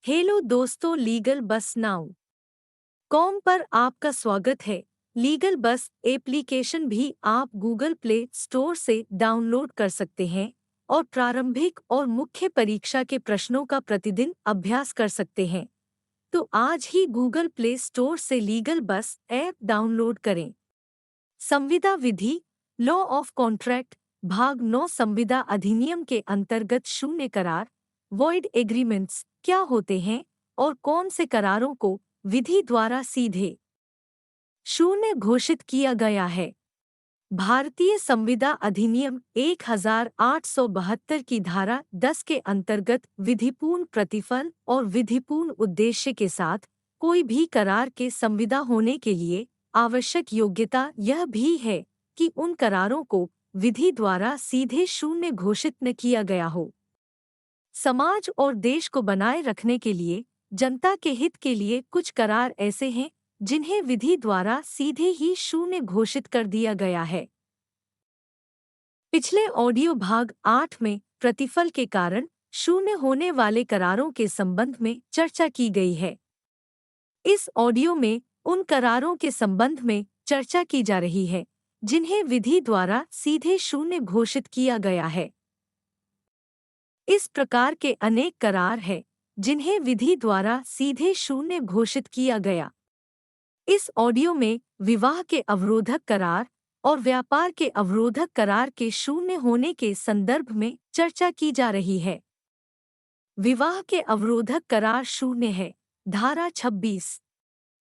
Hello दोस्तों, legal बस now com पर आपका स्वागत है। लीगल बस एप्लीकेशन भी आप गूगल प्ले स्टोर से डाउनलोड कर सकते हैं और प्रारंभिक और मुख्य परीक्षा के प्रश्नों का प्रतिदिन अभ्यास कर सकते हैं। तो आज ही गूगल प्ले स्टोर से लीगल बस ऐप डाउनलोड करें। संविदा विधि, लॉ ऑफ कॉन्ट्रैक्ट, भाग 9 संविदा अधिनियम के अंतर्गत शून्य करार, वॉइड एग्रीमेंट्स क्या होते हैं और कौन से करारों को विधि द्वारा सीधे शून्य घोषित किया गया है। भारतीय संविदा अधिनियम 1872 की धारा 10 के अंतर्गत विधिपूर्ण प्रतिफल और विधिपूर्ण उद्देश्य के साथ कोई भी करार के संविदा होने के लिए आवश्यक योग्यता यह भी है कि उन करारों को विधि द्वारा सीधे शून्य घोषित न किया गया हो। समाज और देश को बनाए रखने के लिए जनता के हित के लिए कुछ करार ऐसे हैं जिन्हें विधि द्वारा सीधे ही शून्य घोषित कर दिया गया है। पिछले ऑडियो भाग 8 में प्रतिफल के कारण शून्य होने वाले करारों के संबंध में चर्चा की गई है। इस ऑडियो में उन करारों के संबंध में चर्चा की जा रही है जिन्हें विधि द्वारा सीधे शून्य घोषित किया गया है। इस प्रकार के अनेक करार हैं जिन्हें विधि द्वारा सीधे शून्य घोषित किया गया। इस ऑडियो में विवाह के अवरोधक करार और व्यापार के अवरोधक करार के शून्य होने के संदर्भ में चर्चा की जा रही है। विवाह के अवरोधक करार शून्य है। धारा 26।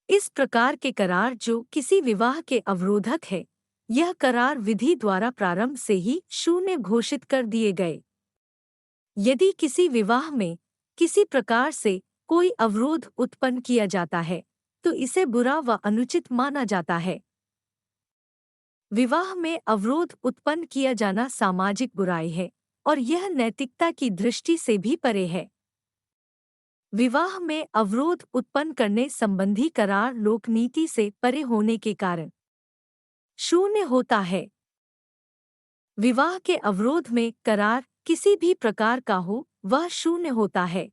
इस प्रकार के करार जो किसी विवाह के अवरोधक है, यह करार विधि द्वारा प्रारंभ से ही शून्य घोषित कर दिए गए। यदि किसी विवाह में किसी प्रकार से कोई अवरोध उत्पन्न किया जाता है तो इसे बुरा व अनुचित माना जाता है। विवाह में अवरोध उत्पन्न किया जाना सामाजिक बुराई है और यह नैतिकता की दृष्टि से भी परे है। विवाह में अवरोध उत्पन्न करने संबंधी करार लोकनीति से परे होने के कारण शून्य होता है। विवाह के अवरोध में करार किसी भी प्रकार का हो वह शून्य होता है।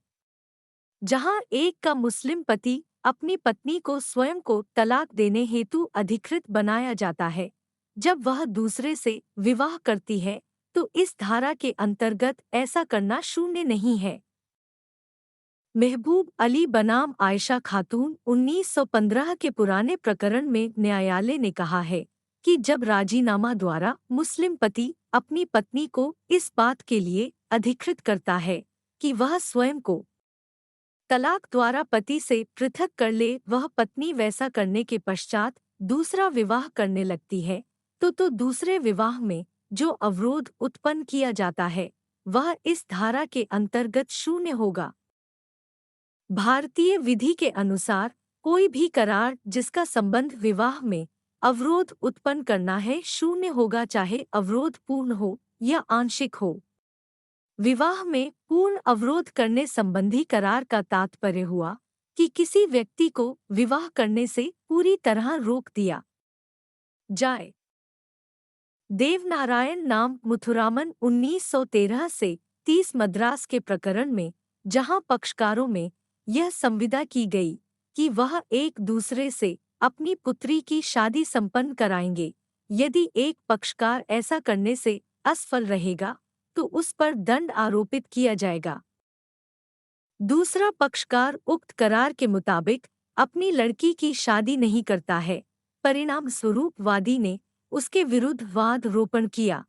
जहां एक का मुस्लिम पति अपनी पत्नी को स्वयं को तलाक देने हेतु अधिकृत बनाया जाता है, जब वह दूसरे से विवाह करती है तो इस धारा के अंतर्गत ऐसा करना शून्य नहीं है। महबूब अली बनाम आयशा खातून 1915 के पुराने प्रकरण में न्यायालय ने कहा है कि जब राजीनामा द्वारा मुस्लिम पति अपनी पत्नी को इस बात के लिए अधिकृत करता है कि वह स्वयं को तलाक द्वारा पति से पृथक कर ले, वह पत्नी वैसा करने के पश्चात दूसरा विवाह करने लगती है तो दूसरे विवाह में जो अवरोध उत्पन्न किया जाता है वह इस धारा के अंतर्गत शून्य होगा। भारतीय विधि के अनुसार कोई भी करार जिसका संबंध विवाह में अवरोध उत्पन्न करना है शून्य होगा, चाहे अवरोध पूर्ण हो या आंशिक हो। विवाह में पूर्ण अवरोध करने संबंधी करार का तात्पर्य हुआ कि किसी व्यक्ति को विवाह करने से पूरी तरह रोक दिया जाए। देवनारायण नाम मुथुरामन 1913 से 30 मद्रास के प्रकरण में, जहां पक्षकारों में यह संविदा की गई कि वह एक दूसरे से अपनी पुत्री की शादी संपन्न कराएंगे, यदि एक पक्षकार ऐसा करने से असफल रहेगा तो उस पर दंड आरोपित किया जाएगा। दूसरा पक्षकार उक्त करार के मुताबिक अपनी लड़की की शादी नहीं करता है, परिणाम स्वरूप वादी ने उसके विरुद्ध वाद रोपण किया।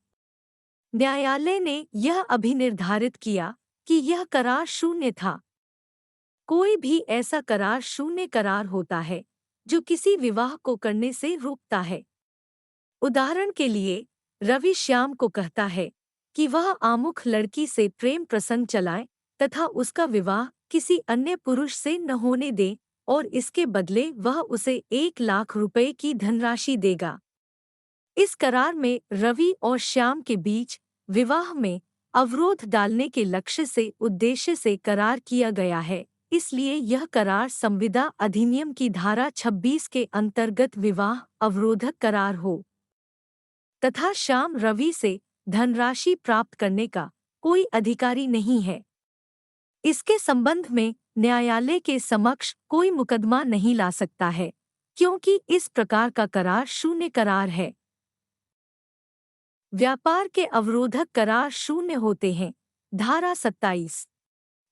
न्यायालय ने यह अभिनिर्धारित किया कि यह करार शून्य था। कोई भी ऐसा करार शून्य करार होता है जो किसी विवाह को करने से रोकता है। उदाहरण के लिए, रवि श्याम को कहता है कि वह आमुख लड़की से प्रेम प्रसंग चलाए तथा उसका विवाह किसी अन्य पुरुष से न होने दे और इसके बदले वह उसे 1 लाख रुपए की धनराशि देगा। इस करार में रवि और श्याम के बीच विवाह में अवरोध डालने के लक्ष्य से उद्देश्य से करार किया गया है, इसलिए यह करार संविदा अधिनियम की धारा 26 के अंतर्गत विवाह अवरोधक करार हो तथा श्याम रवि से धनराशि प्राप्त करने का कोई अधिकारी नहीं है। इसके संबंध में न्यायालय के समक्ष कोई मुकदमा नहीं ला सकता है, क्योंकि इस प्रकार का करार शून्य करार है। व्यापार के अवरोधक करार शून्य होते हैं। धारा 27।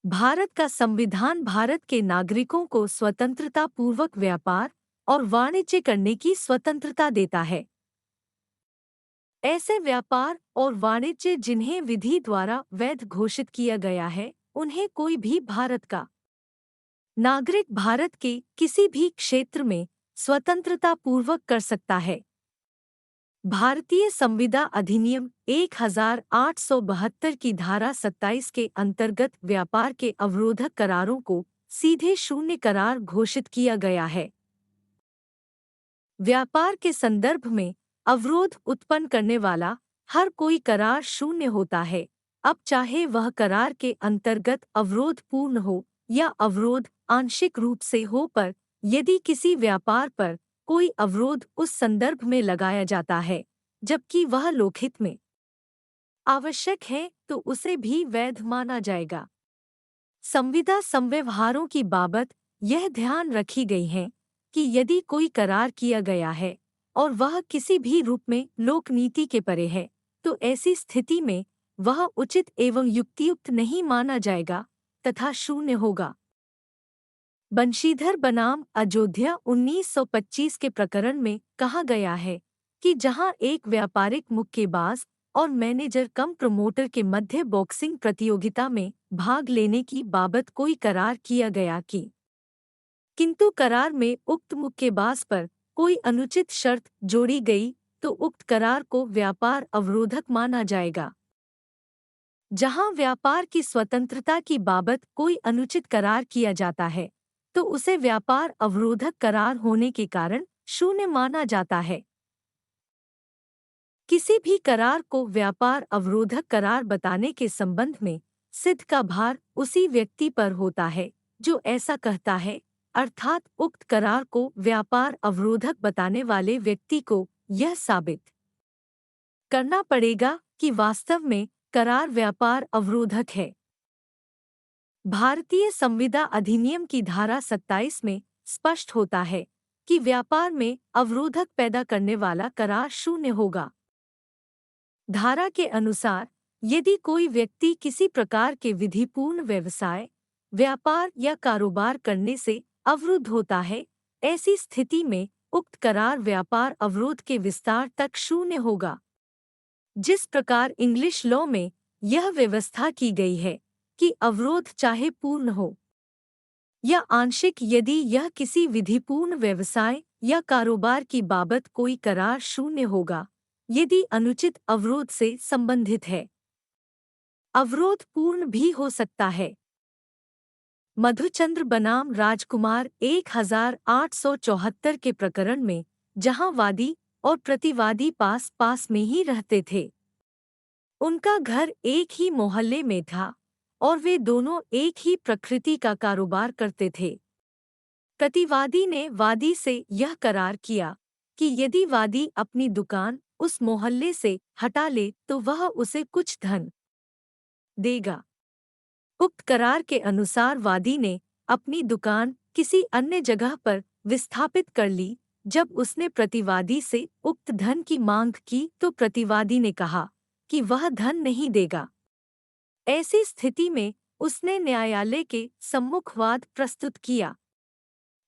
भारत का संविधान भारत के नागरिकों को स्वतंत्रता पूर्वक व्यापार और वाणिज्य करने की स्वतंत्रता देता है। ऐसे व्यापार और वाणिज्य जिन्हें विधि द्वारा वैध घोषित किया गया है, उन्हें कोई भी भारत का नागरिक भारत के किसी भी क्षेत्र में स्वतंत्रता पूर्वक कर सकता है। भारतीय संविदा अधिनियम 1872 की धारा 27 के अंतर्गत व्यापार के अवरोधक करारों को सीधे शून्य करार घोषित किया गया है। व्यापार के संदर्भ में अवरोध उत्पन्न करने वाला हर कोई करार शून्य होता है, अब चाहे वह करार के अंतर्गत अवरोध पूर्ण हो या अवरोध आंशिक रूप से हो, पर यदि किसी व्यापार पर कोई अवरोध उस संदर्भ में लगाया जाता है जबकि वह लोकहित में आवश्यक है, तो उसे भी वैध माना जाएगा। संविदा संव्यवहारों की बाबत यह ध्यान रखी गई है कि यदि कोई करार किया गया है और वह किसी भी रूप में लोकनीति के परे है, तो ऐसी स्थिति में वह उचित एवं युक्तियुक्त नहीं माना जाएगा तथा शून्य होगा। बंशीधर बनाम अयोध्या 1925 के प्रकरण में कहा गया है कि जहां एक व्यापारिक मुक्केबाज और मैनेजर कम प्रमोटर के मध्य बॉक्सिंग प्रतियोगिता में भाग लेने की बाबत कोई करार किया गया किंतु करार में उक्त मुक्केबाज पर कोई अनुचित शर्त जोड़ी गई, तो उक्त करार को व्यापार अवरोधक माना जाएगा। जहां व्यापार की स्वतंत्रता की बाबत कोई अनुचित करार किया जाता है, तो उसे व्यापार अवरोधक करार होने के कारण शून्य माना जाता है। किसी भी करार को व्यापार अवरोधक करार बताने के संबंध में सिद्ध का भार उसी व्यक्ति पर होता है जो ऐसा कहता है, अर्थात उक्त करार को व्यापार अवरोधक बताने वाले व्यक्ति को यह साबित करना पड़ेगा कि वास्तव में करार व्यापार अवरोधक है। भारतीय संविदा अधिनियम की धारा 27 में स्पष्ट होता है कि व्यापार में अवरोधक पैदा करने वाला करार शून्य होगा। धारा के अनुसार यदि कोई व्यक्ति किसी प्रकार के विधिपूर्ण व्यवसाय, व्यापार या कारोबार करने से अवरुद्ध होता है, ऐसी स्थिति में उक्त करार व्यापार अवरोध के विस्तार तक शून्य होगा। जिस प्रकार इंग्लिश लॉ में यह व्यवस्था की गई है कि अवरोध चाहे पूर्ण हो या आंशिक, यदि यह किसी विधिपूर्ण व्यवसाय या कारोबार की बाबत कोई करार शून्य होगा यदि अनुचित अवरोध से संबंधित है। अवरोध पूर्ण भी हो सकता है। मधुचंद्र बनाम राजकुमार 1874 के प्रकरण में, जहां वादी और प्रतिवादी पास पास में ही रहते थे, उनका घर एक ही मोहल्ले में था और वे दोनों एक ही प्रकृति का कारोबार करते थे। प्रतिवादी ने वादी से यह करार किया कि यदि वादी अपनी दुकान उस मोहल्ले से हटा ले तो वह उसे कुछ धन देगा। उक्त करार के अनुसार वादी ने अपनी दुकान किसी अन्य जगह पर विस्थापित कर ली। जब उसने प्रतिवादी से उक्त धन की मांग की तो प्रतिवादी ने कहा कि वह धन नहीं देगा। ऐसी स्थिति में उसने न्यायालय के सम्मुख वाद प्रस्तुत किया।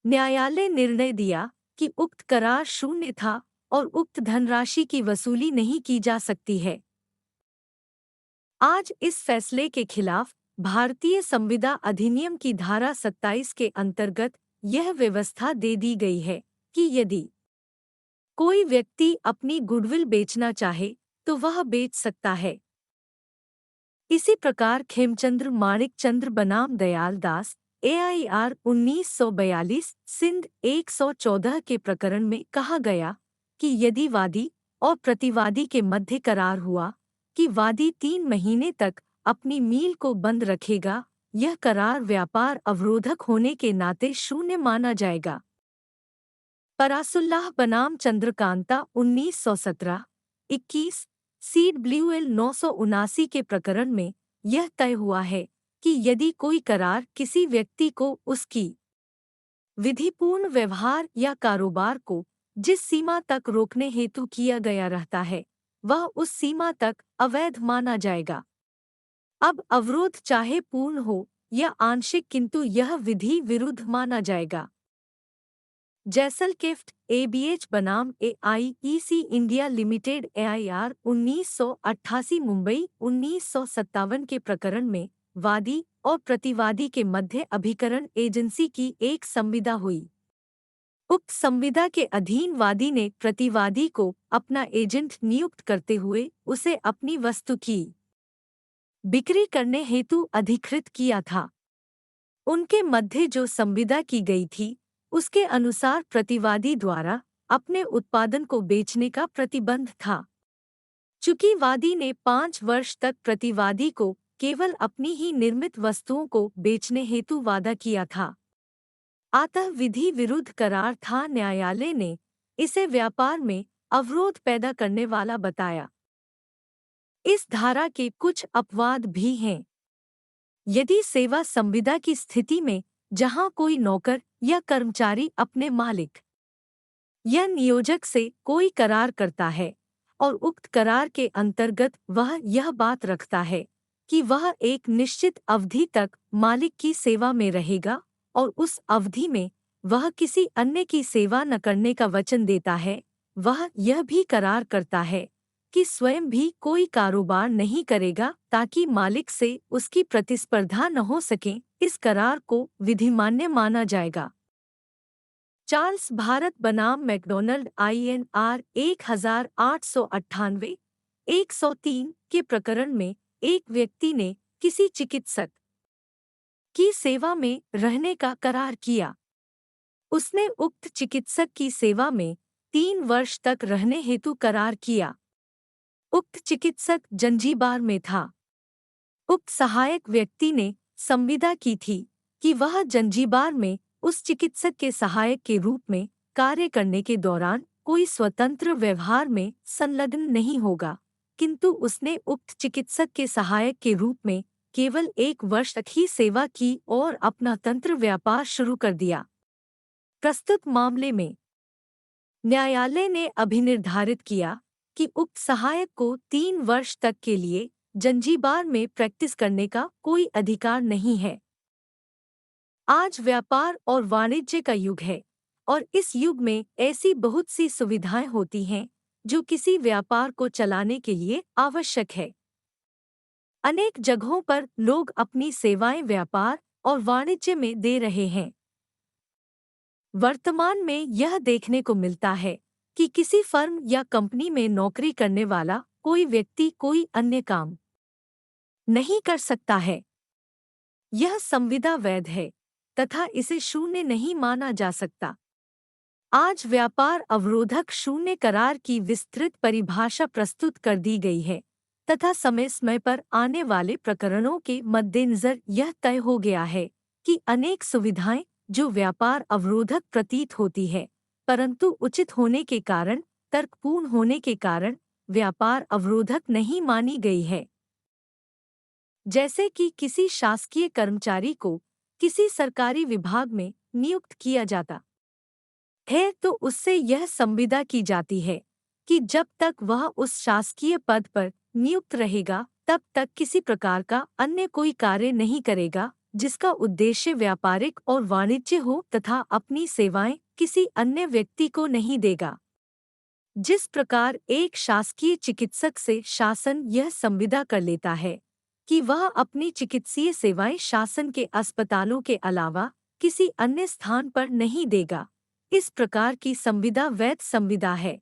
न्यायालय निर्णय दिया कि उक्त करार शून्य था और उक्त धनराशि की वसूली नहीं की जा सकती है। आज इस फैसले के खिलाफ भारतीय संविदा अधिनियम की धारा 27 के अंतर्गत यह व्यवस्था दे दी गई है कि यदि कोई व्यक्ति अपनी गुडविल बेचना चाहे तो वह बेच सकता है। इसी प्रकार खेमचंद्र माणिकचंद्र बनाम दयाल दास AIR 1942 सिंध 114 के प्रकरण में कहा गया कि यदि वादी और प्रतिवादी के मध्य करार हुआ कि वादी 3 महीने तक अपनी मील को बंद रखेगा, यह करार व्यापार अवरोधक होने के नाते शून्य माना जाएगा। परासुल्लाह बनाम चंद्रकांता 1917 21 सीड ब्ल्यूएल 979 के प्रकरण में यह तय हुआ है कि यदि कोई करार किसी व्यक्ति को उसकी विधिपूर्ण व्यवहार या कारोबार को जिस सीमा तक रोकने हेतु किया गया रहता है, वह उस सीमा तक अवैध माना जाएगा। अब अवरोध चाहे पूर्ण हो या आंशिक, किंतु यह विधि विरुद्ध माना जाएगा। जैसलकेफ्ट एबीएच बनाम एआईईसी इंडिया लिमिटेड एआईआर 1988 मुंबई 1957 के प्रकरण में वादी और प्रतिवादी के मध्य अभिकरण एजेंसी की एक संविदा हुई। उक्त संविदा के अधीन वादी ने प्रतिवादी को अपना एजेंट नियुक्त करते हुए उसे अपनी वस्तु की बिक्री करने हेतु अधिकृत किया था। उनके मध्य जो संविदा की गई थी, उसके अनुसार प्रतिवादी द्वारा अपने उत्पादन को बेचने का प्रतिबंध था। चूंकि वादी ने 5 वर्ष तक प्रतिवादी को केवल अपनी ही निर्मित वस्तुओं को बेचने हेतु वादा किया था, अतः विधि विरुद्ध करार था। न्यायालय ने इसे व्यापार में अवरोध पैदा करने वाला बताया। इस धारा के कुछ अपवाद भी हैं। यदि सेवा संविदा की स्थिति में जहां कोई नौकर या कर्मचारी अपने मालिक या नियोजक से कोई करार करता है और उक्त करार के अंतर्गत वह यह बात रखता है कि वह एक निश्चित अवधि तक मालिक की सेवा में रहेगा और उस अवधि में वह किसी अन्य की सेवा न करने का वचन देता है, वह यह भी करार करता है कि स्वयं भी कोई कारोबार नहीं करेगा ताकि मालिक से उसकी प्रतिस्पर्धा न हो सके, इस करार को विधिमान्य माना जाएगा। चार्ल्स भारत बनाम मैकडॉनल्ड INR 1898 103 के प्रकरण में एक व्यक्ति ने किसी चिकित्सक की सेवा में रहने का करार किया। उसने उक्त चिकित्सक की सेवा में 3 वर्ष तक रहने हेतु करार किया। उक्त चिकित्सक जंजीबार में था। उक्त सहायक व्यक्ति ने संविदा की थी कि वह जंजीबार में उस चिकित्सक के सहायक के रूप में कार्य करने के दौरान कोई स्वतंत्र व्यवहार में संलग्न नहीं होगा, किंतु उसने उक्त चिकित्सक के सहायक के रूप में केवल 1 वर्ष तक ही सेवा की और अपना तंत्र व्यापार शुरू कर दिया। प्रस्तुत मामले में न्यायालय ने अभिनिर्धारित किया कि उक्त सहायक को 3 वर्ष तक के लिए जंजीबार में प्रैक्टिस करने का कोई अधिकार नहीं है। आज व्यापार और वाणिज्य का युग है और इस युग में ऐसी बहुत सी सुविधाएं होती हैं जो किसी व्यापार को चलाने के लिए आवश्यक है। अनेक जगहों पर लोग अपनी सेवाएं व्यापार और वाणिज्य में दे रहे हैं। वर्तमान में यह देखने को मिलता है कि किसी फर्म या कंपनी में नौकरी करने वाला कोई व्यक्ति कोई अन्य काम नहीं कर सकता है। यह संविदा वैध है तथा इसे शून्य नहीं माना जा सकता। आज व्यापार अवरोधक शून्य करार की विस्तृत परिभाषा प्रस्तुत कर दी गई है तथा समय समय पर आने वाले प्रकरणों के मद्देनजर यह तय हो गया है कि अनेक सुविधाएं जो व्यापार अवरोधक प्रतीत होती है, परंतु उचित होने के कारण, तर्कपूर्ण होने के कारण व्यापार अवरोधक नहीं मानी गई है। जैसे कि किसी शासकीय कर्मचारी को किसी सरकारी विभाग में नियुक्त किया जाता है तो उससे यह संविदा की जाती है कि जब तक वह उस शासकीय पद पर नियुक्त रहेगा तब तक किसी प्रकार का अन्य कोई कार्य नहीं करेगा जिसका उद्देश्य व्यापारिक और वाणिज्य हो तथा अपनी सेवाएं किसी अन्य व्यक्ति को नहीं देगा। जिस प्रकार एक शासकीय चिकित्सक से शासन यह संविदा कर लेता है कि वह अपनी चिकित्सीय सेवाएं शासन के अस्पतालों के अलावा किसी अन्य स्थान पर नहीं देगा, इस प्रकार की संविदा वैध संविदा है।